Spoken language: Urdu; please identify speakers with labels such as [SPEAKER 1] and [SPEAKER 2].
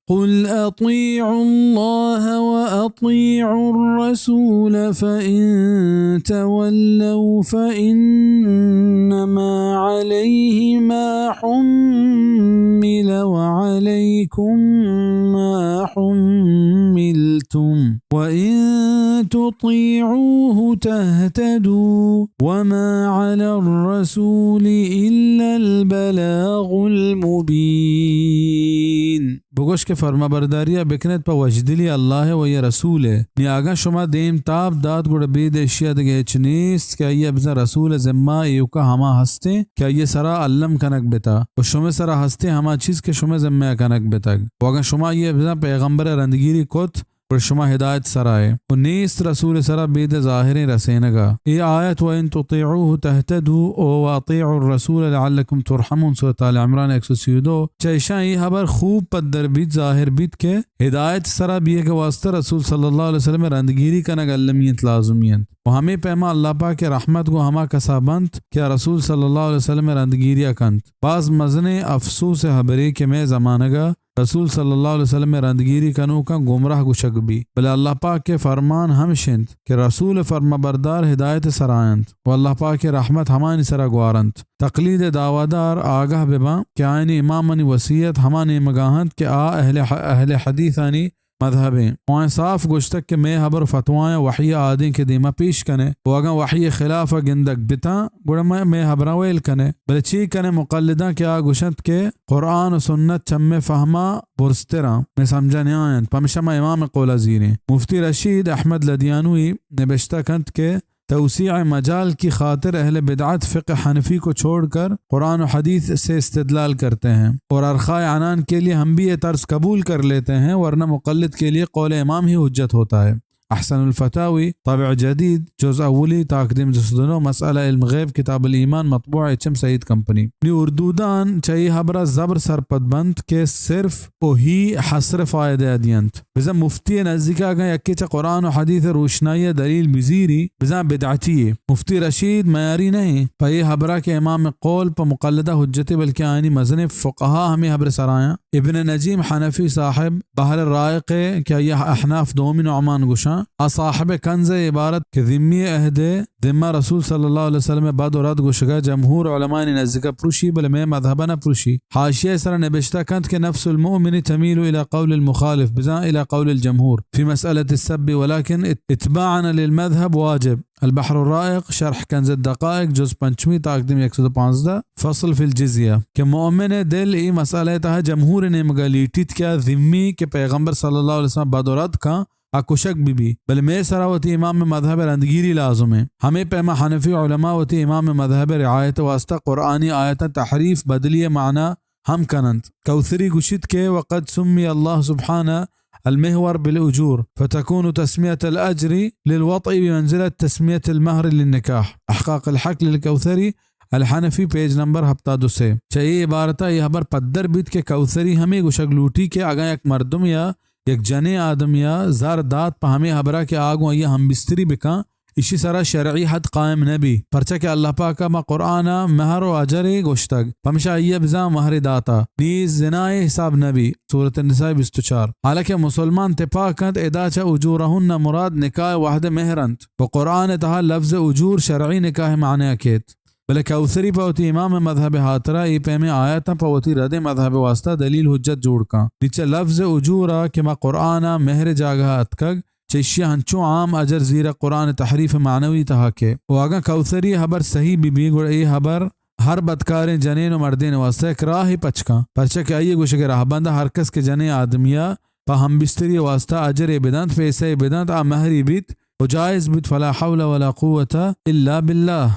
[SPEAKER 1] قل أطيعوا الله وأطيعوا الرسول فإن تولوا فإنما عليه ما حمل وعليكم ما حملتم وإن تطيعوه تهتدوا وما على الرسول إلا البلاغ المبين. بگوش که فرما برداری بکند پا وجدلی الله و یا رسول نی آگا شما دیم تاب داد گوڑ بید اشیاء دگه چنیست که ای بزا رسول زما ایوکا ہما ہستے کہ ای سرا علم کنک بتا و شما سرا ہستے ہما چیز که شما زما کنک بتا و آگا شما ای بزا پیغمبر رندگیری کت اور شما ہدایت سرائے و نیست رسول سرا بید ظاہر رسینگا. ای آیت وَإِن تُطِيعُوهُ تَهْتَدُوا وَأَطِيعُوا الرَّسُولَ لَعَلَّكُمْ تُرْحَمُونَ سورۃ آل عمران 132. چیشاں ای خبر خوب پدر بیت ظاہر بیت کے ہدایت سرا بیے کے واسطہ رسول صلی اللہ علیہ وسلم رندگیری کنگ علمیت لازمیت و ہمیں پیما اللہ پاک کے رحمت کو ہما کسابنت کیا رسول صلی اللہ علیہ وسلم رندگیری اکنت بعض مزن افسوس حبری کے میں زمانگا رسول صلی اللہ علیہ وسلم رندگیری کنو کا گمراہ گشک بھی بلے اللہ پاک کے فرمان ہم شند کہ رسول فرما بردار ہدایت سرائنت و اللہ پاک کے رحمت ہمانی سرا گوارنت تقلید دعوادار آگاہ ببا کہ آئینی امامانی وصیت ہمانی مگاہنت کہ اہل حدیثانی مذہبیں وہاں صاف گوشتک کہ میں حبر فتوائیں وحی آدیں کے دیما پیش کنے و اگاں وحی خلاف گندک بتا گوڑا میں حبرہ ویل کنے بلے چی کنے مقلدہ کیا گوشت کے قرآن و سنت چمے فہما برسترہ میں سمجھا نہیں آئین پمشمہ امام قول عزیریں مفتی رشید احمد لدیانوی نبشتہ کنت کے توسیع مجال کی خاطر اہل بدعت فقہ حنفی کو چھوڑ کر قرآن و حدیث سے استدلال کرتے ہیں اور ارخائے عنان کے لیے ہم بھی یہ طرز قبول کر لیتے ہیں ورنہ مقلد کے لیے قول امام ہی حجت ہوتا ہے. احسن الفتاوی طبع جدید جزء اولی تقدیم جسدنو مسئلہ علم غیب کتاب الایمان مطبوع اچم سعید کمپنی نی اردو دان چاہیے حبرہ زبر سرپد بند کے صرف وہی حسر فائدہ دیانت بزا مفتی نزدیکا گا یکی چا قرآن و حدیث روشنائی دلیل بزیری بزا بدعتی ہے. مفتی رشید معیاری نہیں پا یہ حبرہ کے امام قول پا مقلدہ حجتی بلکہ آئینی مزن فقہا ہمیں حبر سرائیں. ابن نجیم حنفی صاحب بحر الرائق کیا یہ احناف دومین عمان گشاں صاحب کنز عبارت کہ ذمی عہد ذمہ رسول صلی اللہ علیہ وسلم بعد و رد گوشگا جمہور علماء نزدیکا پروشی بل میں مذہبنا پروشی حاشیہ سر نبشتہ کنت کہ نفس المؤمن تميل الى قول المخالف بزا الى قول الجمهور في مسألة السب ولكن اتباعنا للمذهب واجب. البحر الرائق شرح کنز الدقائق جز 5 تقدیم 115 فصل فی الجزیہ کہ مومن دل ای مسئلہ تہا جمہور نے مگالیٹیت کیا ذمی کہ پیغمبر صلی اللہ علیہ وسلم بعد و رد کا اکشک بھی بل میں سراوتی امام مذہب رندگیری لازم ہے. ہمیں پیما حنفی علماء وتی امام مذہب رعایت واسطہ قرآنی آیت تحریف بدلی معنی ہم کنند کوثری گشت کے وقد سمی اللہ سبحانہ المحور بالأجور فتكون تسمية الأجر للوطء بمنزلة تسمية المهر للنكاح. احقاق الحق للكوثری الحنفی پیج نمبر 72 سے چاہیے عبارتہ یہ خبر پدر بیت کے کوثری ہمیں گشک لوٹی کے آگاں یک مردم یا یک جنے آدم یا زار داد پا ہمیں حبرہ کے آگوں یہ ہم بستری بکاں اسی سرا شرعی حد قائم نبی پرچہ کہ اللہ پاکا ما قرآن مہر و عجر گوشتگ پمشا یہ بزا مہر داتا نیز زنائے حساب نبی سورۃ النساء 24. حالانکہ مسلمان تپاکند ادا چا اجورہن مراد نکاح وحد مہرند و قرآن تہا لفظ اجور شرعی نکاح معنی اکیت بلے کوثری پاوتی امام مذہب حاترہ ای پہ میں آیتا پاوتی رد مذہب واسطہ دلیل حجت جوڑ کا نیچے لفظ اجورہ کہ ما قرآن مہر جاگہ اتکگ چیشی ہنچو عام اجر زیر قرآن تحریف معنوی تہا کے و آگا کوثری حبر صحیح بی گوڑ ای حبر ہر بدکاریں جنین و مردین واسطہ ایک راہ پچکا پرچہ کہ آئیے گوشہ کے راہ بندہ ہر کس کے جنے آدمیہ پا ہم بستری واسطہ اجر بدند پیسے بدند مہری بیت و جائز بیت فلا حول ولا قوة الا باللہ.